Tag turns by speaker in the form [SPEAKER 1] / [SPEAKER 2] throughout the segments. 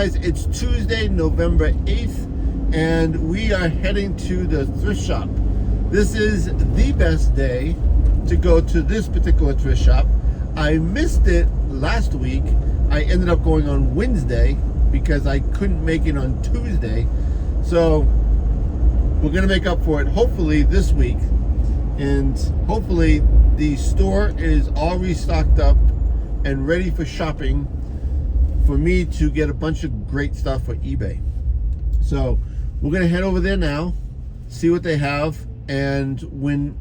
[SPEAKER 1] guys, it's Tuesday, November 8th, and we are heading to the thrift shop. This is the best day to go to this particular thrift shop. I missed it last week. I ended up going on Wednesday because I couldn't make it on Tuesday. So we're gonna make up for it hopefully this week. And hopefully the store is all restocked up and ready for shopping for me to get a bunch of great stuff for eBay. So we're gonna head over there now, see what they have, and when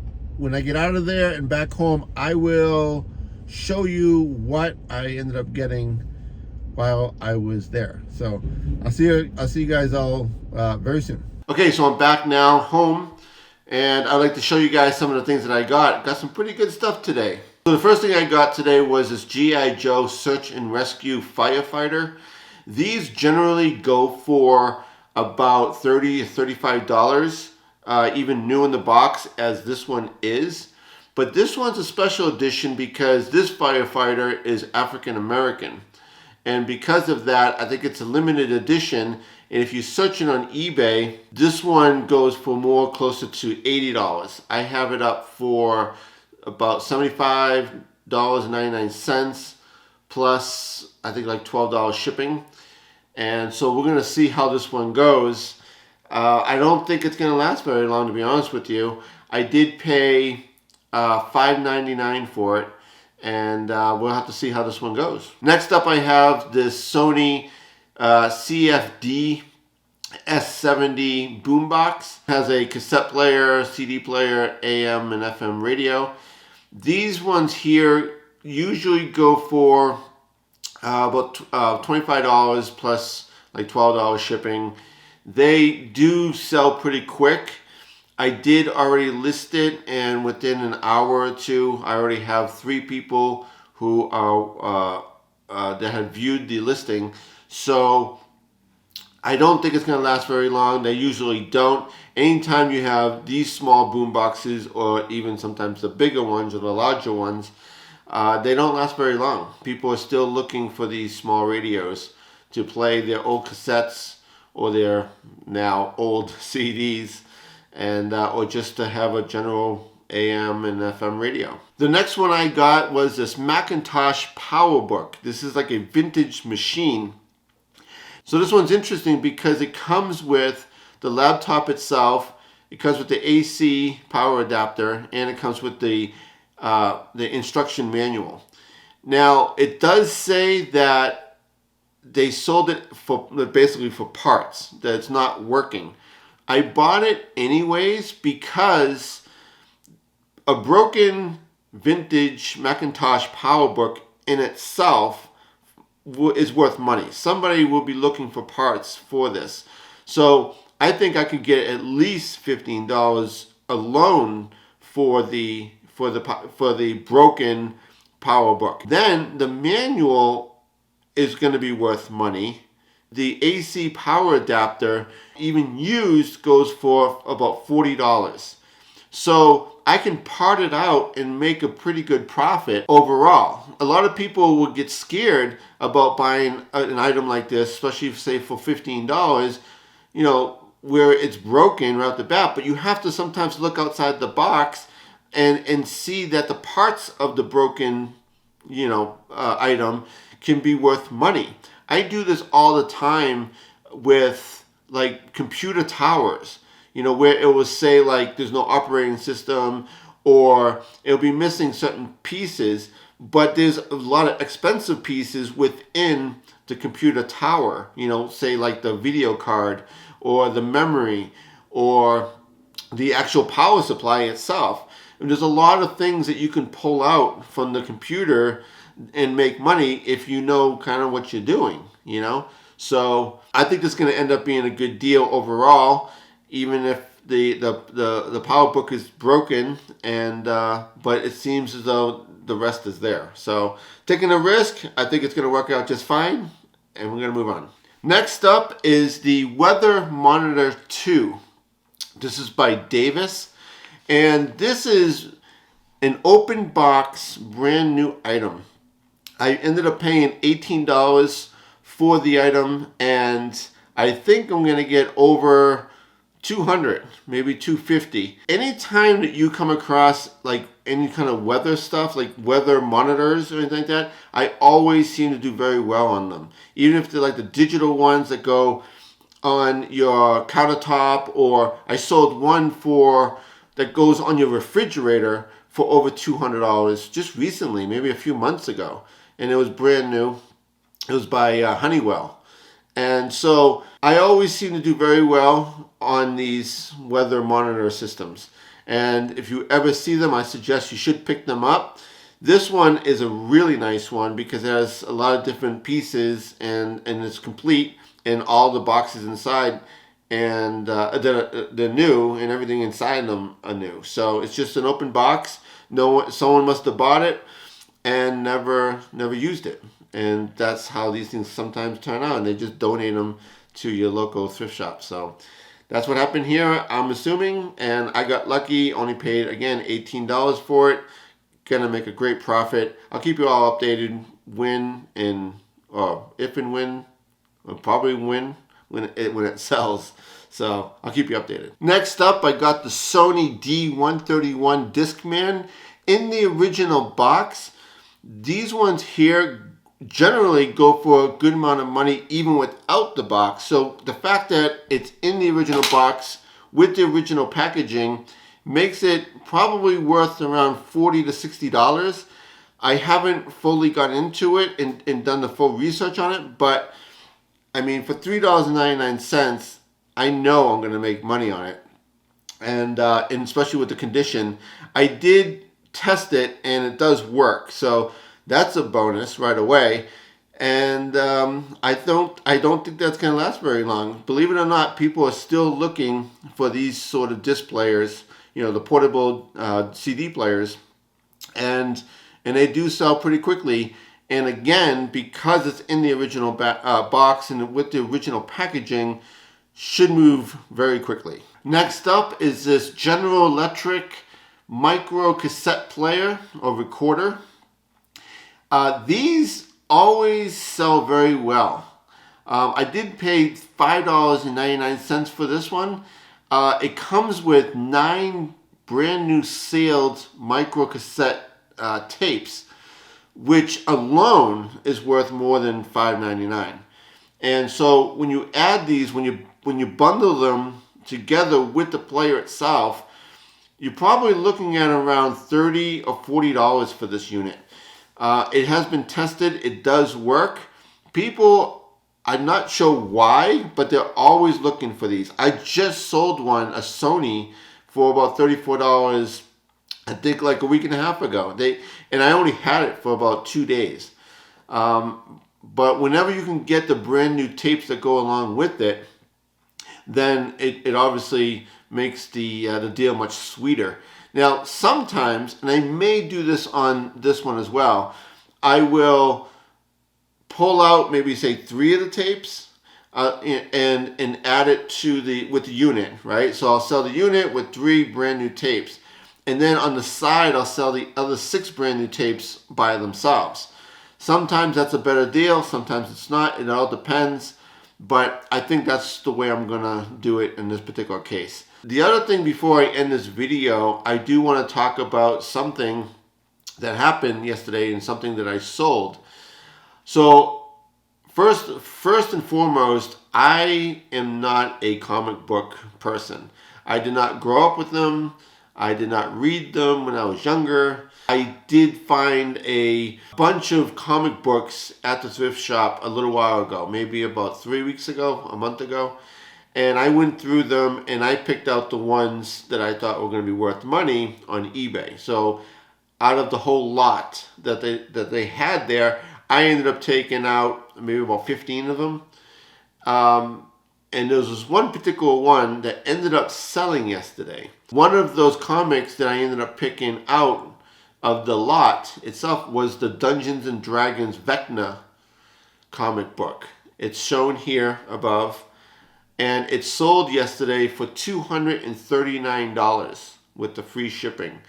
[SPEAKER 1] I get out of there and back home, I will show you what I ended up getting while I was there. So I'll see you guys all very soon. Okay, so I'm back now home, and I'd like to show you guys some of the things that I got. Got some pretty good stuff today. So the first thing I got today was this G.I. Joe Search and Rescue Firefighter. These generally go for about $30 to $35, even new in the box as this one is. But this one's a special edition because this firefighter is African American. And because of that, I think it's a limited edition. And if you search it on eBay, this one goes for more closer to $80. I have it up for about $75.99 plus I think like $12 shipping. And so we're gonna see how this one goes. I don't think it's gonna last very long, to be honest with you. I did pay $5.99 for it, and we'll have to see how this one goes. Next up I have this Sony CFD S70 boombox. It has a cassette player, CD player, AM and FM radio. These ones here usually go for about $25 plus like $12 shipping. They do sell pretty quick. I did already list it, and within an hour or two, I already have 3 people who are that have viewed the listing. So I don't think it's going to last very long. They usually don't. Anytime you have these small boom boxes, or even sometimes the bigger ones or the larger ones, they don't last very long. People are still looking for these small radios to play their old cassettes or their now old CDs, and or just to have a general AM and FM radio. The next one I got was this Macintosh PowerBook. This is like a vintage machine. So this one's interesting because it comes with the laptop itself, it comes with the AC power adapter, and it comes with the instruction manual. Now, it does say that they sold it for basically for parts, that it's not working. I bought it anyways because a broken vintage Macintosh PowerBook in itself is worth money. Somebody will be looking for parts for this. So I think I could get at least $15 alone for the broken PowerBook. Then the manual is going to be worth money. The AC power adapter, even used, goes for about $40. So I can part it out and make a pretty good profit overall. A lot of people will get scared about buying an item like this, especially if, say, for $15, you know, where it's broken right off the bat. But you have to sometimes look outside the box and see that the parts of the broken, you know, item can be worth money. I do this all the time with like computer towers, you know, where it will say like there's no operating system, or it'll be missing certain pieces, but there's a lot of expensive pieces within the computer tower, you know, say like the video card or the memory or the actual power supply itself. And there's a lot of things that you can pull out from the computer and make money if you know kind of what you're doing, you know. So I think this is going to end up being a good deal overall, even if the PowerBook is broken, and but it seems as though the rest is there. So taking a risk, I think it's going to work out just fine, and we're going to move on. Next up is the Weather Monitor 2. This is by Davis, and this is an open box, brand new item. I ended up paying $18 for the item, and I think I'm going to get over 200, maybe 250. Anytime that you come across like any kind of weather stuff, like weather monitors or anything like that, I always seem to do very well on them. Even if they're like the digital ones that go on your countertop, or I sold one that goes on your refrigerator for over $200 just recently, maybe a few months ago, and it was brand new. It was by Honeywell. And so I always seem to do very well on these weather monitor systems. And if you ever see them, I suggest you should pick them up. This one is a really nice one because it has a lot of different pieces, and it's complete, and all the boxes inside, and they're new, and everything inside them are new. So it's just an open box. Someone must have bought it and never used it. And that's how these things sometimes turn out. And they just donate them to your local thrift shop. So that's what happened here, I'm assuming. And I got lucky, only paid, again, $18 for it. Gonna make a great profit. I'll keep you all updated if and when, or probably when it sells. So I'll keep you updated. Next up, I got the Sony D131 Discman in the original box. These ones here generally go for a good amount of money even without the box. So the fact that it's in the original box with the original packaging makes it probably worth around $40 to $60. I haven't fully got into it and done the full research on it, but I mean, for $3.99, I know I'm going to make money on it. And especially with the condition, I did test it and it does work. So that's a bonus right away. And I don't think that's going to last very long. Believe it or not, people are still looking for these sort of disc players, the portable CD players, and they do sell pretty quickly. And again, because it's in the original box and with the original packaging, should move very quickly. Next up is this General Electric micro cassette player or recorder. These always sell very well. I did pay $5.99 for this one. It comes with 9 brand new sealed micro cassette tapes, which alone is worth more than $5.99. And so when you add these, when you bundle them together with the player itself, you're probably looking at around $30 or $40 for this unit. It has been tested. It does work. People, I'm not sure why, but they're always looking for these. I just sold one, a Sony, for about $34, I think like a week and a half ago. And I only had it for about 2 days. But whenever you can get the brand new tapes that go along with it, then it obviously makes the deal much sweeter. Now, sometimes, and I may do this on this one as well, I will pull out maybe say 3 of the tapes and add it with the unit, right? So I'll sell the unit with 3 brand new tapes. And then on the side, I'll sell the other 6 brand new tapes by themselves. Sometimes that's a better deal, sometimes it's not. It all depends. But I think that's the way I'm going to do it in this particular case. The other thing before I end this video, I do want to talk about something that happened yesterday and something that I sold. So first and foremost, I am not a comic book person. I did not grow up with them. I did not read them when I was younger. I did find a bunch of comic books at the thrift shop a little while ago, maybe about 3 weeks ago, a month ago. And I went through them and I picked out the ones that I thought were going to be worth money on eBay. So out of the whole lot that they had there, I ended up taking out maybe about 15 of them. And there was this one particular one that ended up selling yesterday. One of those comics that I ended up picking out of the lot itself was the Dungeons and Dragons Vecna comic book. It's shown here above. And it sold yesterday for $239 with the free shipping.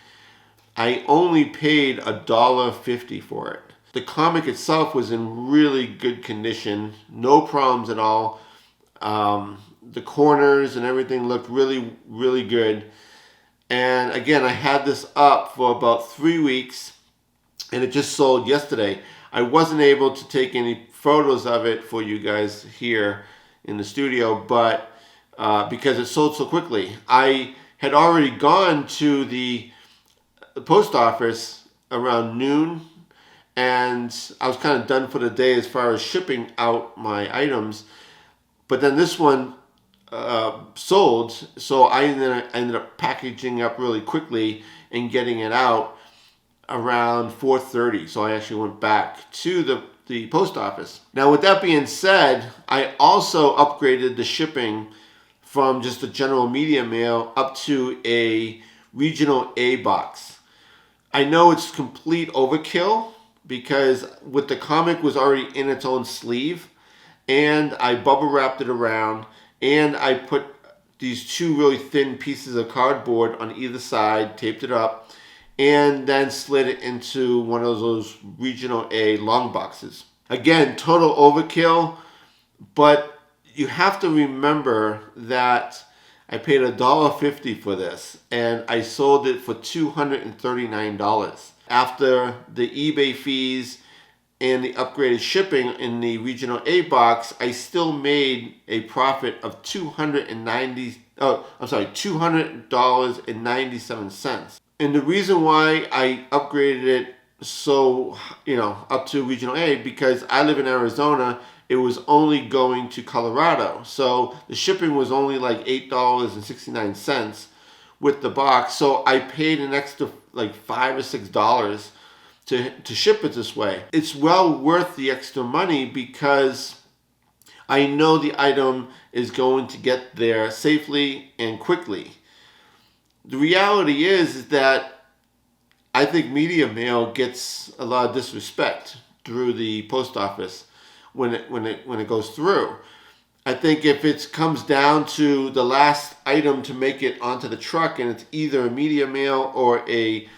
[SPEAKER 1] I only paid $1.50 for it. The comic itself was in really good condition, no problems at all. The corners and everything looked really, really good. And again, I had this up for about 3 weeks, and it just sold yesterday. I wasn't able to take any photos of it for you guys here in the studio, but because it sold so quickly. I had already gone to the post office around noon, and I was kind of done for the day as far as shipping out my items. But then this one sold, so I ended up packaging up really quickly and getting it out around 4:30. So I actually went back to the post office. Now, with that being said, I also upgraded the shipping from just a general media mail up to a regional A box. I know it's complete overkill because with the comic was already in its own sleeve, and I bubble wrapped it around, and I put these two really thin pieces of cardboard on either side, taped it up, and then slid it into one of those regional A long boxes. Again, total overkill, but you have to remember that I paid $1.50 for this, and I sold it for $239. After the eBay fees and the upgraded shipping in the regional A box, I still made a profit of $200.97. And the reason why I upgraded it so, up to regional A, because I live in Arizona, it was only going to Colorado. So the shipping was only like $8.69 with the box. So I paid an extra like $5 or $6 to ship it this way. It's well worth the extra money because I know the item is going to get there safely and quickly. The reality is that I think media mail gets a lot of disrespect through the post office when it goes through. I think if it comes down to the last item to make it onto the truck and it's either a media mail or a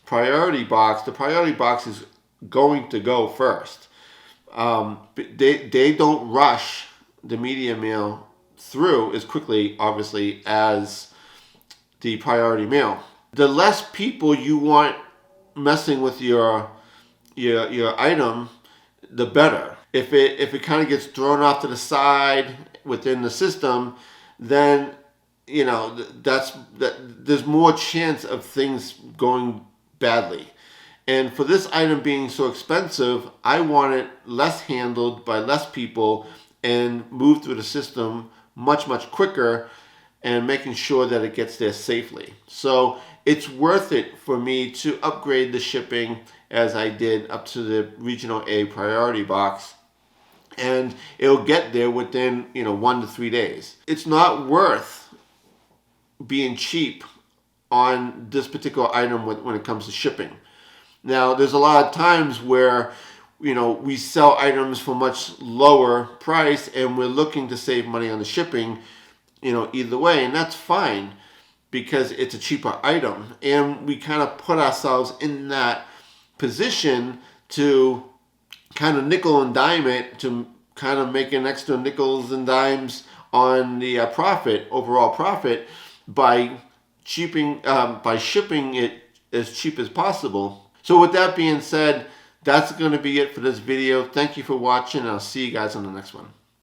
[SPEAKER 1] priority box, the priority box is going to go first. They don't rush the media mail through as quickly, obviously, as the priority mail. The less people you want messing with your item, the better. If it kind of gets thrown off to the side within the system, then there's more chance of things going badly. And for this item being so expensive, I want it less handled by less people and moved through the system much quicker, and making sure that it gets there safely. So it's worth it for me to upgrade the shipping as I did up to the regional A priority box, and it'll get there within 1 to 3 days. It's not worth being cheap on this particular item when it comes to shipping. Now, there's a lot of times where we sell items for much lower price and we're looking to save money on the shipping, either way, and that's fine because it's a cheaper item, and we kind of put ourselves in that position to kind of nickel and dime it, to kind of make an extra nickels and dimes on the overall profit by shipping it as cheap as possible. So with that being said, that's going to be it for this video. Thank you for watching, and I'll see you guys on the next one.